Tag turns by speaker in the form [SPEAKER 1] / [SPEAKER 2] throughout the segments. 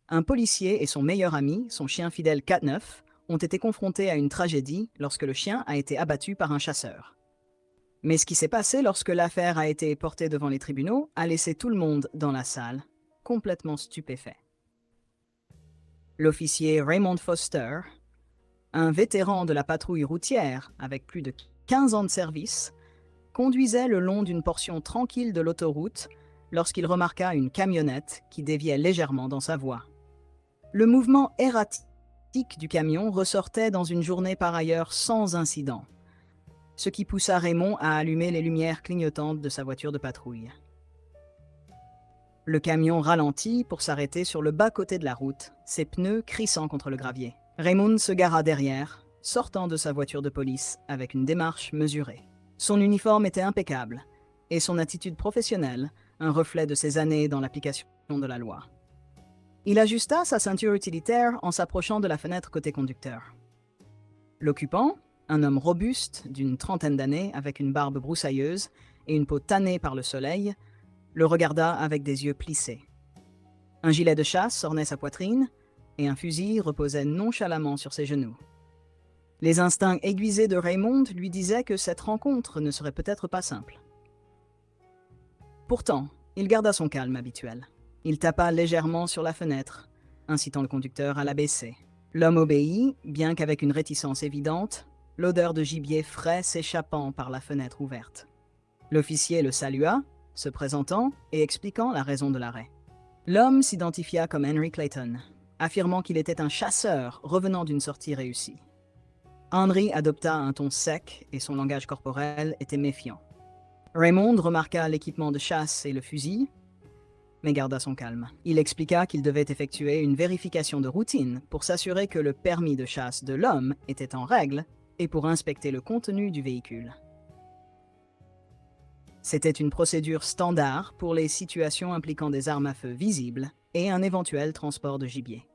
[SPEAKER 1] Un policier et son meilleur ami, son chien fidèle Cat9, ont été confrontés à une tragédie lorsque le chien a été abattu par un chasseur. Mais ce qui s'est passé lorsque l'affaire a été portée devant les tribunaux a laissé tout le monde dans la salle, complètement stupéfait. L'officier Raymond Foster, un vétéran de la patrouille routière avec plus de 15 ans de service, conduisait le long d'une portion tranquille de l'autoroute lorsqu'il remarqua une camionnette qui déviait légèrement dans sa voie. Le mouvement erratique du camion ressortait dans une journée par ailleurs sans incident, ce qui poussa Raymond à allumer les lumières clignotantes de sa voiture de patrouille. Le camion ralentit pour s'arrêter sur le bas-côté de la route, ses pneus crissant contre le gravier. Raymond se gara derrière, sortant de sa voiture de police avec une démarche mesurée. Son uniforme était impeccable, et son attitude professionnelle, un reflet de ses années dans l'application de la loi. Il ajusta sa ceinture utilitaire en s'approchant de la fenêtre côté conducteur. L'occupant, un homme robuste d'une trentaine d'années avec une barbe broussailleuse et une peau tannée par le soleil, le regarda avec des yeux plissés. Un gilet de chasse ornait sa poitrine et un fusil reposait nonchalamment sur ses genoux. Les instincts aiguisés de Raymond lui disaient que cette rencontre ne serait peut-être pas simple. Pourtant, il garda son calme habituel. Il tapa légèrement sur la fenêtre, incitant le conducteur à la baisser. L'homme obéit, bien qu'avec une réticence évidente, l'odeur de gibier frais s'échappant par la fenêtre ouverte. L'officier le salua, se présentant et expliquant la raison de l'arrêt. L'homme s'identifia comme Henry Clayton, affirmant qu'il était un chasseur revenant d'une sortie réussie. Henry adopta un ton sec et son langage corporel était méfiant. Raymond remarqua l'équipement de chasse et le fusil, mais garda son calme. Il expliqua qu'il devait effectuer une vérification de routine pour s'assurer que le permis de chasse de l'homme était en règle et pour inspecter le contenu du véhicule. C'était une procédure standard pour les situations impliquant des armes à feu visibles et un éventuel transport de gibier.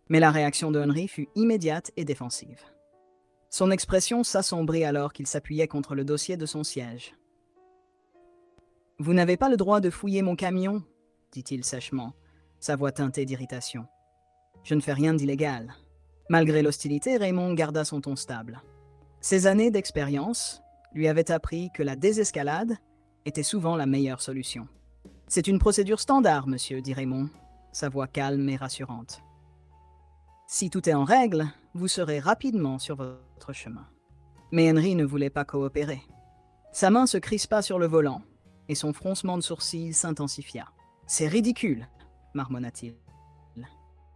[SPEAKER 1] Mais la réaction de Henry fut immédiate et défensive. Son expression s'assombrit alors qu'il s'appuyait contre le dossier de son siège. « Vous n'avez pas le droit de fouiller mon camion », dit-il sèchement, sa voix teintée d'irritation. « Je ne fais rien d'illégal. » Malgré l'hostilité, Raymond garda son ton stable. Ses années d'expérience lui avaient appris que la désescalade était souvent la meilleure solution. « C'est une procédure standard, monsieur, » dit Raymond, sa voix calme et rassurante. « Si tout est en règle, vous serez rapidement sur votre chemin. » Mais Henry ne voulait pas coopérer. Sa main se crispa sur le volant, et son froncement de sourcils s'intensifia. « C'est ridicule, » marmonna-t-il.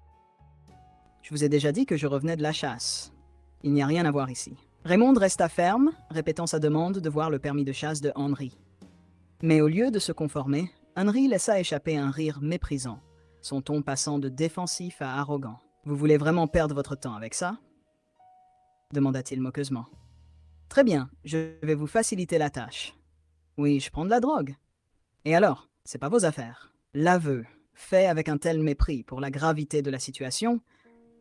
[SPEAKER 1] « Je vous ai déjà dit que je revenais de la chasse. Il n'y a rien à voir ici. » Raymond resta ferme, répétant sa demande de voir le permis de chasse de Henry. Mais au lieu de se conformer, Henry laissa échapper un rire méprisant, son ton passant de défensif à arrogant. « Vous voulez vraiment perdre votre temps avec ça ?» demanda-t-il moqueusement. « Très bien, je vais vous faciliter la tâche. Oui, je prends de la drogue. Et alors, c'est pas vos affaires. » L'aveu, fait avec un tel mépris pour la gravité de la situation,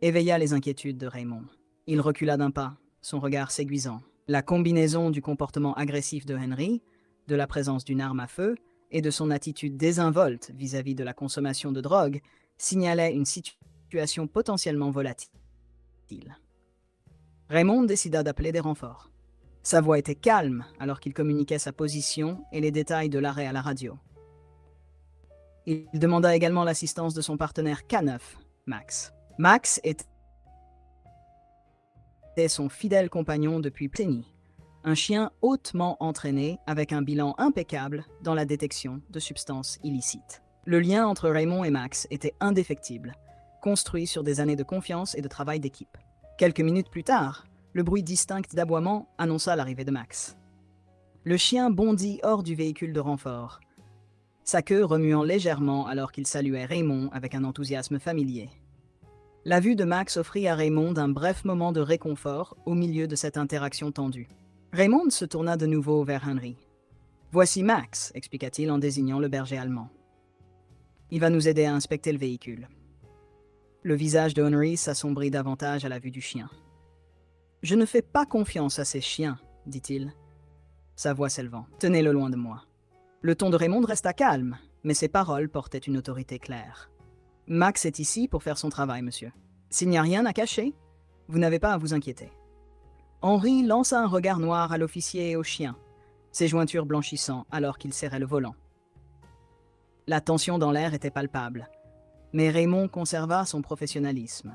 [SPEAKER 1] éveilla les inquiétudes de Raymond. Il recula d'un pas, son regard s'aiguisant. La combinaison du comportement agressif de Henry, de la présence d'une arme à feu et de son attitude désinvolte vis-à-vis de la consommation de drogue signalait une situation potentiellement volatile. Raymond décida d'appeler des renforts. Sa voix était calme alors qu'il communiquait sa position et les détails de l'arrêt à la radio. Il demanda également l'assistance de son partenaire K9, Max. Max était son fidèle compagnon depuis Penny, un chien hautement entraîné avec un bilan impeccable dans la détection de substances illicites. Le lien entre Raymond et Max était indéfectible, construit sur des années de confiance et de travail d'équipe. Quelques minutes plus tard, le bruit distinct d'aboiement annonça l'arrivée de Max. Le chien bondit hors du véhicule de renfort, sa queue remuant légèrement alors qu'il saluait Raymond avec un enthousiasme familier. La vue de Max offrit à Raymond un bref moment de réconfort au milieu de cette interaction tendue. Raymond se tourna de nouveau vers Henry. « Voici Max », expliqua-t-il en désignant le berger allemand. « Il va nous aider à inspecter le véhicule. » Le visage de Henry s'assombrit davantage à la vue du chien. « Je ne fais pas confiance à ces chiens, » dit-il, sa voix s'élevant. « Tenez-le loin de moi. » Le ton de Raymond resta calme, mais ses paroles portaient une autorité claire. Max est ici pour faire son travail, monsieur. S'il n'y a rien à cacher, vous n'avez pas à vous inquiéter. Henry lança un regard noir à l'officier et au chien, ses jointures blanchissant alors qu'il serrait le volant. La tension dans l'air était palpable, mais Raymond conserva son professionnalisme.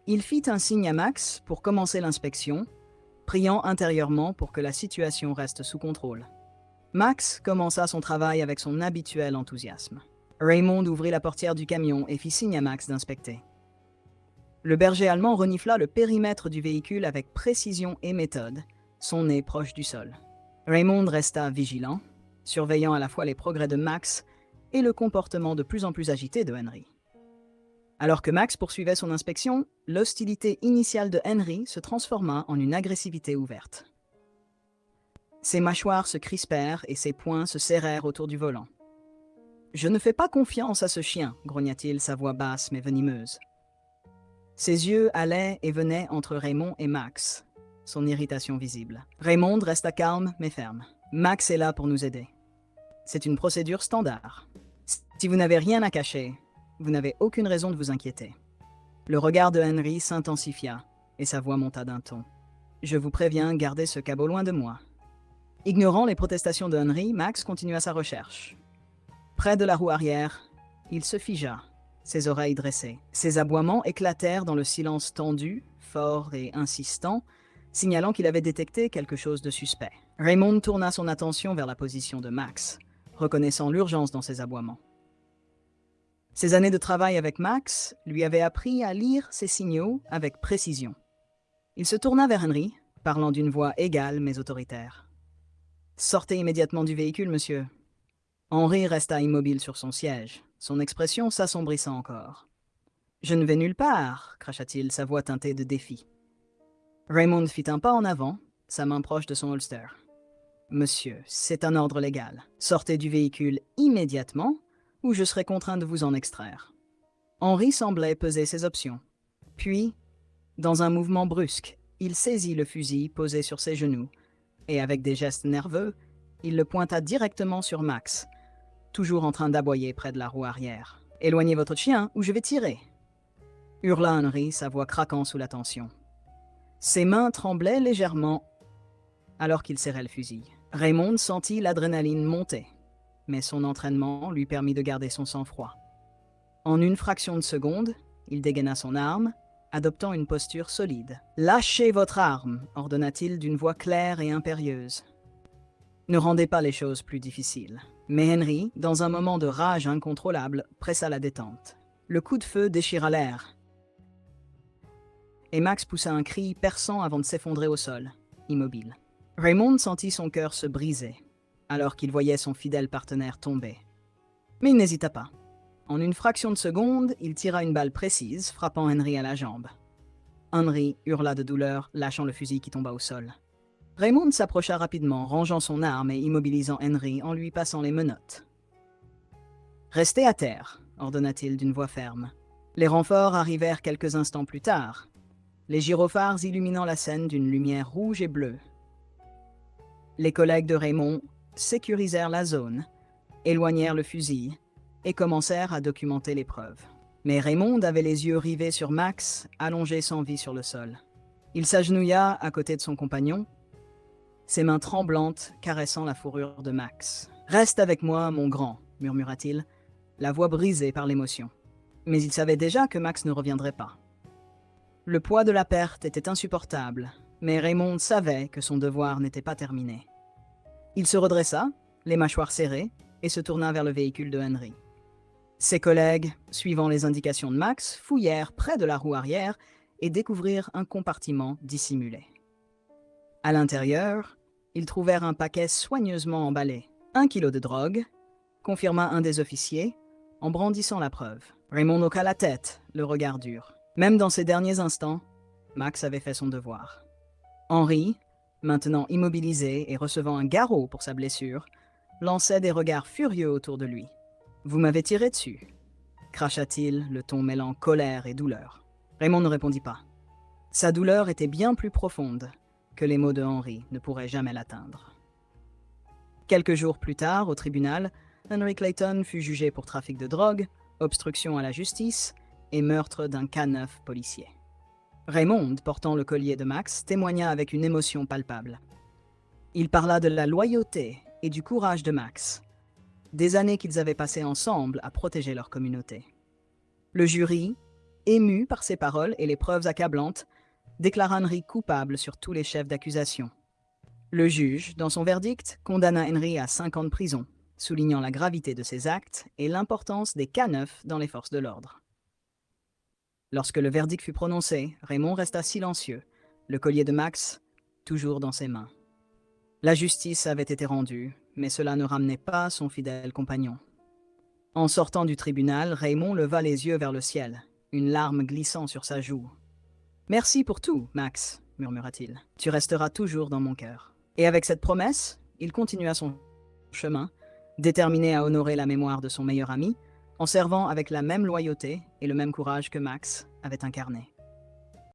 [SPEAKER 1] Il fit un signe à Max pour commencer l'inspection, priant intérieurement pour que la situation reste sous contrôle. Max commença son travail avec son habituel enthousiasme. Raymond ouvrit la portière du camion et fit signe à Max d'inspecter. Le berger allemand renifla le périmètre du véhicule avec précision et méthode, son nez proche du sol. Raymond resta vigilant, surveillant à la fois les progrès de Max et le comportement de plus en plus agité de Henry. Alors que Max poursuivait son inspection, l'hostilité initiale de Henry se transforma en une agressivité ouverte. Ses mâchoires se crispèrent et ses poings se serrèrent autour du volant. « Je ne fais pas confiance à ce chien », grogna-t-il, sa voix basse mais venimeuse. Ses yeux allaient et venaient entre Raymond et Max, son irritation visible. Raymond resta calme mais ferme. « Max est là pour nous aider. C'est une procédure standard. Si vous n'avez rien à cacher, vous n'avez aucune raison de vous inquiéter. » Le regard de Henry s'intensifia et sa voix monta d'un ton. « Je vous préviens, gardez ce cabot loin de moi. » Ignorant les protestations de Henry, Max continua sa recherche. Près de la roue arrière, il se figea, ses oreilles dressées. Ses aboiements éclatèrent dans le silence tendu, fort et insistant, signalant qu'il avait détecté quelque chose de suspect. Raymond tourna son attention vers la position de Max, reconnaissant l'urgence dans ses aboiements. Ses années de travail avec Max lui avaient appris à lire ses signaux avec précision. Il se tourna vers Henry, parlant d'une voix égale mais autoritaire. « Sortez immédiatement du véhicule, monsieur. » Henry resta immobile sur son siège, son expression s'assombrissant encore. « Je ne vais nulle part », cracha-t-il, sa voix teintée de défi. Raymond fit un pas en avant, sa main proche de son holster. « Monsieur, c'est un ordre légal. Sortez du véhicule immédiatement, ou je serai contraint de vous en extraire. » Henry semblait peser ses options. Puis, dans un mouvement brusque, il saisit le fusil posé sur ses genoux, et avec des gestes nerveux, il le pointa directement sur Max, toujours en train d'aboyer près de la roue arrière. « Éloignez votre chien, ou je vais tirer !» hurla Henry, sa voix craquant sous la tension. Ses mains tremblaient légèrement alors qu'il serrait le fusil. Raymond sentit l'adrénaline monter, mais son entraînement lui permit de garder son sang-froid. En une fraction de seconde, il dégaina son arme, adoptant une posture solide. « Lâchez votre arme !» ordonna-t-il d'une voix claire et impérieuse. Ne rendez pas les choses plus difficiles. Mais Henry, dans un moment de rage incontrôlable, pressa la détente. Le coup de feu déchira l'air, et Max poussa un cri perçant avant de s'effondrer au sol, immobile. Raymond sentit son cœur se briser, alors qu'il voyait son fidèle partenaire tomber. Mais il n'hésita pas. En une fraction de seconde, il tira une balle précise, frappant Henry à la jambe. Henry hurla de douleur, lâchant le fusil qui tomba au sol. Raymond s'approcha rapidement, rangeant son arme et immobilisant Henry en lui passant les menottes. « Restez à terre », ordonna-t-il d'une voix ferme. Les renforts arrivèrent quelques instants plus tard, les gyrophares illuminant la scène d'une lumière rouge et bleue. Les collègues de Raymond sécurisèrent la zone, éloignèrent le fusil et commencèrent à documenter les preuves. Mais Raymond avait les yeux rivés sur Max, allongé sans vie sur le sol. Il s'agenouilla à côté de son compagnon, ses mains tremblantes caressant la fourrure de Max. « Reste avec moi, mon grand », murmura-t-il, la voix brisée par l'émotion. Mais il savait déjà que Max ne reviendrait pas. Le poids de la perte était insupportable, mais Raymond savait que son devoir n'était pas terminé. Il se redressa, les mâchoires serrées, et se tourna vers le véhicule de Henry. Ses collègues, suivant les indications de Max, fouillèrent près de la roue arrière et découvrirent un compartiment dissimulé. À l'intérieur, ils trouvèrent un paquet soigneusement emballé. 1 kilo de drogue, confirma un des officiers, en brandissant la preuve. Raymond hocha la tête, le regard dur. Même dans ces derniers instants, Max avait fait son devoir. Henry, maintenant immobilisé et recevant un garrot pour sa blessure, lançait des regards furieux autour de lui. « Vous m'avez tiré dessus », cracha-t-il, le ton mêlant colère et douleur. Raymond ne répondit pas. Sa douleur était bien plus profonde que les mots de Henry ne pourraient jamais l'atteindre. Quelques jours plus tard, au tribunal, Henry Clayton fut jugé pour trafic de drogue, obstruction à la justice et meurtre d'un K9 policier. Raymond, portant le collier de Max, témoigna avec une émotion palpable. Il parla de la loyauté et du courage de Max, des années qu'ils avaient passées ensemble à protéger leur communauté. Le jury, ému par ces paroles et les preuves accablantes, déclara Henry coupable sur tous les chefs d'accusation. Le juge, dans son verdict, condamna Henry à 5 ans de prison, soulignant la gravité de ses actes et l'importance des K9 dans les forces de l'ordre. Lorsque le verdict fut prononcé, Raymond resta silencieux, le collier de Max toujours dans ses mains. La justice avait été rendue, mais cela ne ramenait pas son fidèle compagnon. En sortant du tribunal, Raymond leva les yeux vers le ciel, une larme glissant sur sa joue. « Merci pour tout, Max, » murmura-t-il. « Tu resteras toujours dans mon cœur. » Et avec cette promesse, il continua son chemin, déterminé à honorer la mémoire de son meilleur ami, en servant avec la même loyauté et le même courage que Max avait incarné.